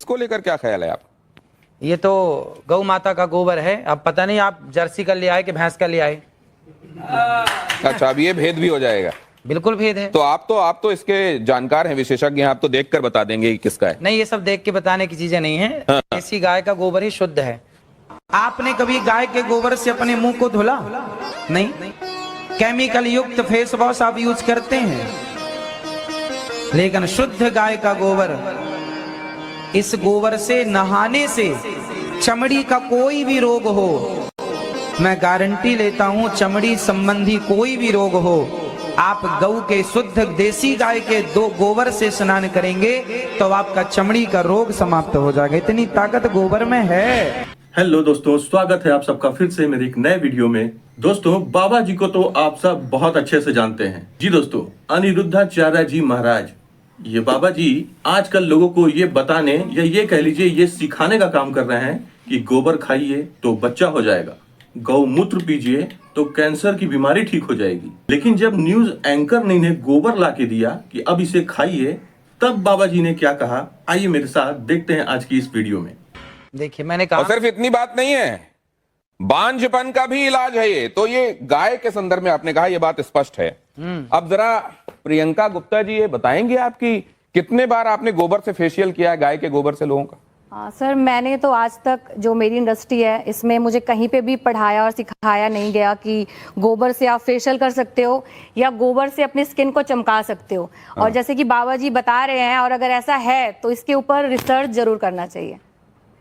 इसको लेकर क्या ख्याल है आप? ये तो गौ माता का गोबर है। अब पता नहीं आप जर्सी का ले आए कि भैंस का ले आए। अच्छा, अब ये भेद भी हो जाएगा। बिल्कुल भेद है। तो आप तो इसके जानकार हैं, विशेषज्ञ हैं, आप तो देखकर बता देंगे कि किसका है। नहीं, ये सब देख के बताने की चीजें नहीं है। हाँ। देसी गाय का गोबर ही शुद्ध है। आपने कभी गाय के गोबर से अपने मुंह को धुला? नहीं। केमिकल युक्त फेस वॉश आप यूज करते हैं, लेकिन शुद्ध गाय का गोबर, इस गोबर से नहाने से चमड़ी का कोई भी रोग हो, मैं गारंटी लेता हूं, चमड़ी संबंधी कोई भी रोग हो, आप गऊ के शुद्ध देसी गाय के दो गोबर से स्नान करेंगे तो आपका चमड़ी का रोग समाप्त हो जाएगा। इतनी ताकत गोबर में है। हेलो दोस्तों, स्वागत है आप सबका फिर से मेरे एक नए वीडियो में। दोस्तों, बाबा जी को तो आप सब बहुत अच्छे से जानते हैं। जी दोस्तों, अनिरुद्धाचार्य जी महाराज, ये बाबा जी आजकल लोगों को ये बताने या ये कह लीजिए ये सिखाने का काम कर रहे हैं कि गोबर खाइए तो बच्चा हो जाएगा, गौमूत्र पीजिए तो कैंसर की बीमारी ठीक हो जाएगी। लेकिन जब न्यूज एंकर ने इन्हें गोबर ला के दिया कि अब इसे खाइए, तब बाबा जी ने क्या कहा, आइए मेरे साथ देखते हैं आज की इस वीडियो में। देखिए, मैंने कहा, और सिर्फ इतनी बात नहीं है, बांझपन का भी इलाज है ये। तो ये गाय के संदर्भ में आपने कहा, ये बात स्पष्ट है। अब जरा प्रियंका गुप्ता जी ये बताएंगे आपकी कितने बार आपने गोबर से फेशियल किया है, गाय के गोबर से लोगों का? हाँ सर, मैंने तो आज तक, जो मेरी इंडस्ट्री है इसमें मुझे कहीं पे भी पढ़ाया और सिखाया नहीं गया कि गोबर से आप फेशियल कर सकते हो या गोबर से अपनी स्किन को चमका सकते हो। और जैसे कि बाबा जी बता रहे हैं, और अगर ऐसा है तो इसके ऊपर रिसर्च जरूर करना चाहिए।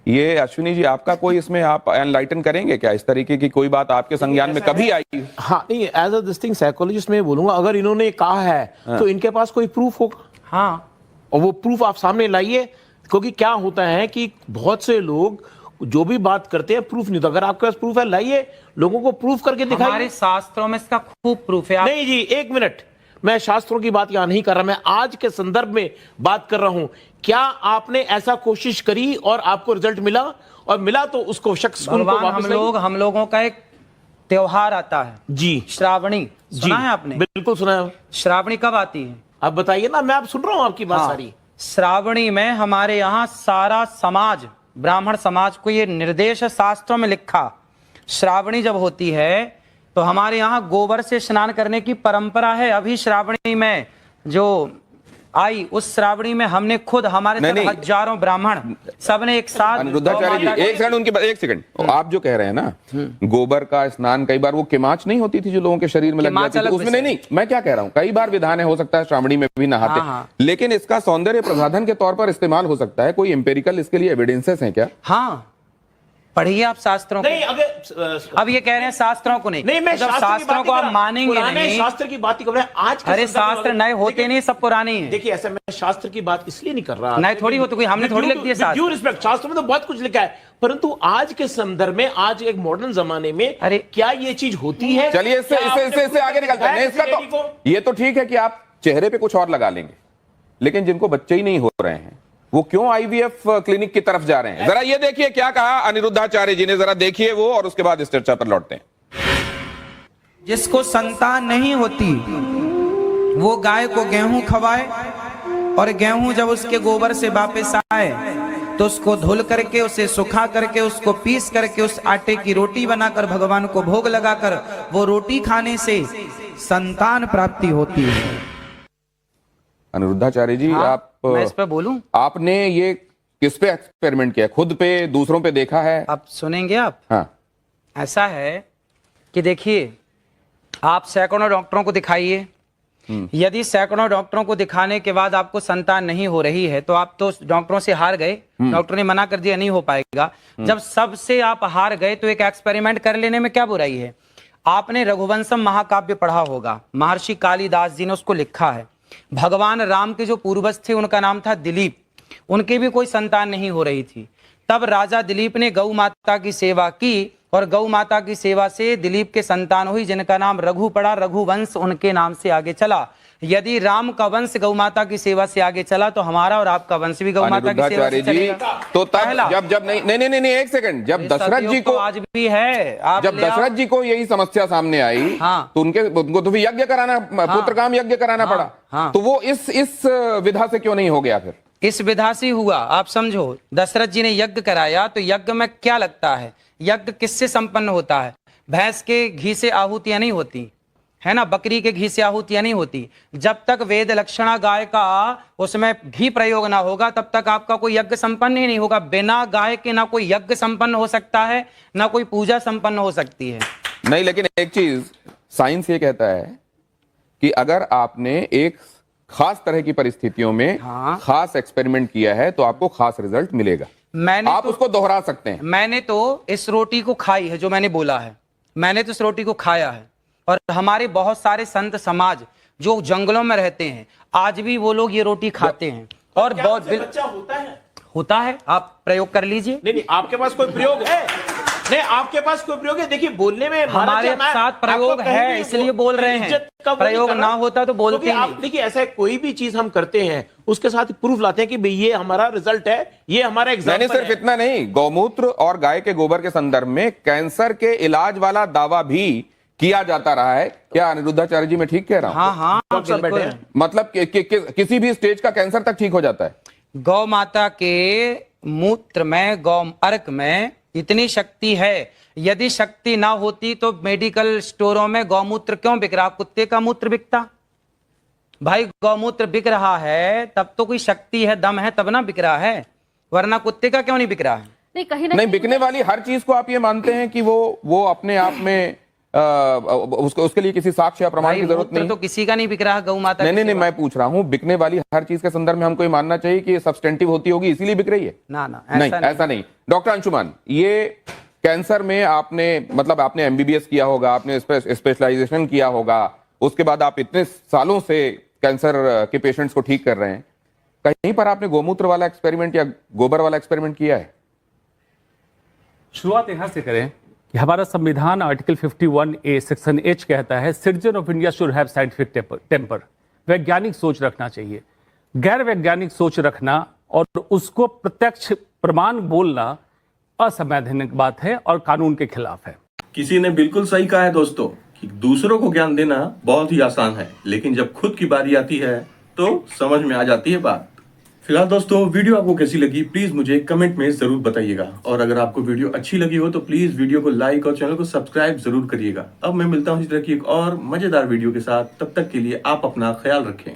ये अश्विनी जी, आपका कोई इसमें आप एनलाइटन करेंगे क्या? इस तरीके की कोई बात आपके संज्ञान में कभी आई? हाँ, नहीं, as a this thing psychologist मैं बोलूंगा, अगर इन्होंने कहा है तो इनके पास कोई प्रूफ होगा। हाँ, और वो प्रूफ आप सामने लाइए, क्योंकि क्या होता है कि बहुत से लोग जो भी बात करते हैं प्रूफ नहीं। तो अगर आपके पास प्रूफ है, लाइए, लोगों को प्रूफ करके दिखाइए। हमारे शास्त्रों में इसका खूब प्रूफ है। नहीं जी, एक मिनट, मैं शास्त्रों की बात यहां नहीं कर रहा, मैं आज के संदर्भ में बात कर रहा हूं। क्या आपने ऐसा कोशिश करी और आपको रिजल्ट मिला? और मिला तो उसको शख्स हम लोगों का एक त्योहार आता है जी, श्रावणी, सुना है आपने? बिल्कुल सुना है। श्रावणी कब आती है? आप बताइए ना, मैं आप सुन रहा हूं आपकी बात। हाँ, सारी श्रावणी में हमारे यहाँ सारा समाज, ब्राह्मण समाज को ये निर्देश है, शास्त्रों में लिखा, श्रावणी जब होती है तो हमारे यहाँ गोबर से स्नान करने की परंपरा है। अभी श्रावणी में जो आई, उस श्रावणी में हमने खुद, हमारे साथ हजारों ब्राह्मण सबने एक साथ। अनिरुद्धाचार्य जी, एक सेकंड, एक सेकंड। आप जो कह रहे हैं ना, गोबर का स्नान, कई बार वो किमाच नहीं होती थी जो लोगों के शरीर में लग जाती थी, उसमें नहीं, मैं क्या कह रहा हूँ, कई बार विधान है, हो सकता है श्रावणी में भी नहाते, लेकिन इसका सौंदर्य प्रसाधन के तौर पर इस्तेमाल हो सकता है। कोई एम्पेरिकल इसके लिए एविडेंसेस हैं क्या? हाँ, पढ़िए आप शास्त्रों को। नहीं, अगर अब ये कह रहे हैं शास्त्रों को नहीं, मैं शास्त्रों को आप मानेंगे नहीं। शास्त्र की बात ही कर रहे हैं आज के। अरे शास्त्र नए होते नहीं, सब पुराने हैं। देखिए, ऐसा मैं शास्त्र की बात इसलिए नहीं कर रहा, नए थोड़ी होते, कोई हमने थोड़ी लिख दिया शास्त्र। ड्यू रिस्पेक्ट, शास्त्र में तो बहुत कुछ लिखा है, परंतु आज के संदर्भ में, आज एक मॉडर्न जमाने में, अरे क्या ये चीज होती है? चलिए, इससे आगे निकलते हैं। इसका तो ये तो ठीक है कि आप चेहरे पे कुछ और लगा लेंगे, लेकिन जिनको बच्चे ही नहीं हो रहे हैं वो क्यों आईवीएफ क्लिनिक की तरफ जा रहे हैं? जरा ये देखिए क्या कहा अनिरुद्धाचार्य जी ने, जरा देखिए वो, और उसके बाद इस चर्चा पर लौटते हैं। जिसको संतान नहीं होती वो गाय को गेहूं खवाए, और गेहूं जब उसके गोबर से वापस आए तो उसको धुल करके, उसे सुखा करके, उसको पीस करके, उस आटे की रोटी बनाकर भगवान को भोग लगाकर, वो रोटी खाने से संतान प्राप्ति होती है। अनिरुद्धाचार्य जी, हाँ, आप, मैं इस पे बोलूं? आपने ये किस पे एक्सपेरिमेंट किया? खुद पे, दूसरों पे देखा है? आप सुनेंगे आप? हाँ, ऐसा है कि देखिए, आप सैकड़ों डॉक्टरों को दिखाइए, यदि सैकड़ों डॉक्टरों को दिखाने के बाद आपको संतान नहीं हो रही है तो आप तो डॉक्टरों से हार गए, डॉक्टर ने मना कर दिया नहीं हो पाएगा। जब सबसे आप हार गए तो एक एक्सपेरिमेंट कर लेने में क्या बुराई है? आपने रघुवंशम महाकाव्य पढ़ा होगा, महर्षि कालिदास जी ने उसको लिखा है। भगवान राम के जो पूर्वज थे उनका नाम था दिलीप, उनके भी कोई संतान नहीं हो रही थी। तब राजा दिलीप ने गौ माता की सेवा की, और गौ माता की सेवा से दिलीप के संतान हुई, जिनका नाम रघु पड़ा, रघुवंश उनके नाम से आगे चला। यदि राम का वंश गौ माता की सेवा से आगे चला तो हमारा और आपका वंश भी गौ माता की सेवा से चलेगा। तो तब जब नहीं, एक सेकंड, जब दशरथ जी को, आज भी है, जब दशरथ जी को यही समस्या सामने आई, हाँ, तो उनको तो भी यज्ञ कराना, पुत्र काम यज्ञ कराना पड़ा। हाँ, तो वो इस विधा से क्यों नहीं हो गया फिर? इस विधा से हुआ। आप समझो, दशरथ जी ने यज्ञ कराया तो यज्ञ में क्या लगता है, यज्ञ किससे संपन्न होता है? भैंस के घी से आहुतियां नहीं होती है ना, बकरी के घी से आहुतियां नहीं होती। जब तक वेद लक्षणा गाय का उसमें घी प्रयोग ना होगा तब तक आपका कोई यज्ञ संपन्न ही नहीं होगा। बिना गाय के ना कोई यज्ञ संपन्न हो सकता है, ना कोई पूजा संपन्न हो सकती है। नहीं, लेकिन एक चीज साइंस ये कहता है कि अगर आपने एक खास तरह की परिस्थितियों में हाँ। खास एक्सपेरिमेंट किया है तो आपको खास रिजल्ट मिलेगा। आप उसको दोहरा सकते हैं। मैंने तो इस रोटी को खाई है, जो मैंने बोला है, मैंने तो इस रोटी को खाया है। और हमारे बहुत सारे संत समाज जो जंगलों में रहते हैं आज भी वो लोग ये रोटी खाते हैं। और बहुत बच्चा होता है? आप प्रयोग कर लीजिए। नहीं, आपके पास कोई प्रयोग है? नहीं, आपके पास कोई प्रयोग है? देखिए, बोलने में हमारे साथ प्रयोग है इसलिए बोल रहे हैं, प्रयोग ना होता तो बोलते आप देखिए, ऐसा कोई भी चीज हम करते हैं उसके साथ प्रूफ लाते हैं कि भाई ये हमारा रिजल्ट है, ये हमारा एग्जाम्पल है। सिर्फ इतना नहीं, गौमूत्र और गाय के गोबर के संदर्भ में कैंसर के इलाज वाला दावा भी किया जाता रहा है। क्या अनिरुद्धाचार्य जी मैं ठीक कह रहा हूं? हाँ, बिल्कुल। मतलब किसी भी स्टेज का कैंसर तक ठीक हो जाता है। गौ माता के मूत्र में, गौ अर्क में इतनी शक्ति है, यदि शक्ति ना होती तो मेडिकल स्टोरों में गौमूत्र क्यों बिक रहा? कुत्ते का मूत्र बिकता भाई। गौमूत्र बिक रहा है तब तो कोई शक्ति है, दम है, तब ना बिक रहा है, वरना कुत्ते का क्यों नहीं बिक रहा है? नहीं, कहीं नहीं, बिकने वाली हर चीज को आप ये मानते हैं कि वो अपने आप में उसके लिए किसी साक्ष्य या प्रमाण की जरूरत नहीं? तो किसी का नहीं बिक रहा गौ माता। नहीं, मैं पूछ रहा हूं, बिकने वाली हर चीज के संदर्भ में हमको ये मानना चाहिए कि ये सब्सटेंटिव होती होगी इसीलिए बिक रही है? ना, नहीं, ऐसा नहीं। डॉक्टर अंशुमान, ये कैंसर में आपने एमबीबीएस किया होगा, आपने स्पेशलाइजेशन किया होगा, उसके बाद आप इतने सालों से कैंसर के पेशेंट्स को ठीक कर रहे हैं, कहीं पर आपने गोमूत्र वाला एक्सपेरिमेंट या गोबर वाला एक्सपेरिमेंट किया है? शुरुआत यहां से करें कि हमारा संविधान आर्टिकल 51A सेक्शन H कहता है, citizen of India should have scientific temper. वैज्ञानिक सोच रखना चाहिए। गैर वैज्ञानिक सोच रखना और उसको प्रत्यक्ष प्रमाण बोलना असंवैधानिक बात है और कानून के खिलाफ है। किसी ने बिल्कुल सही कहा है दोस्तों कि दूसरों को ज्ञान देना बहुत ही आसान है, लेकिन जब खुद की बारी आती है तो समझ में आ जाती है बात। फिलहाल दोस्तों, वीडियो आपको कैसी लगी प्लीज मुझे कमेंट में जरूर बताइएगा, और अगर आपको वीडियो अच्छी लगी हो तो प्लीज वीडियो को लाइक और चैनल को सब्सक्राइब जरूर करिएगा। अब मैं मिलता हूं इस तरह की एक और मजेदार वीडियो के साथ, तब तक के लिए आप अपना ख्याल रखें।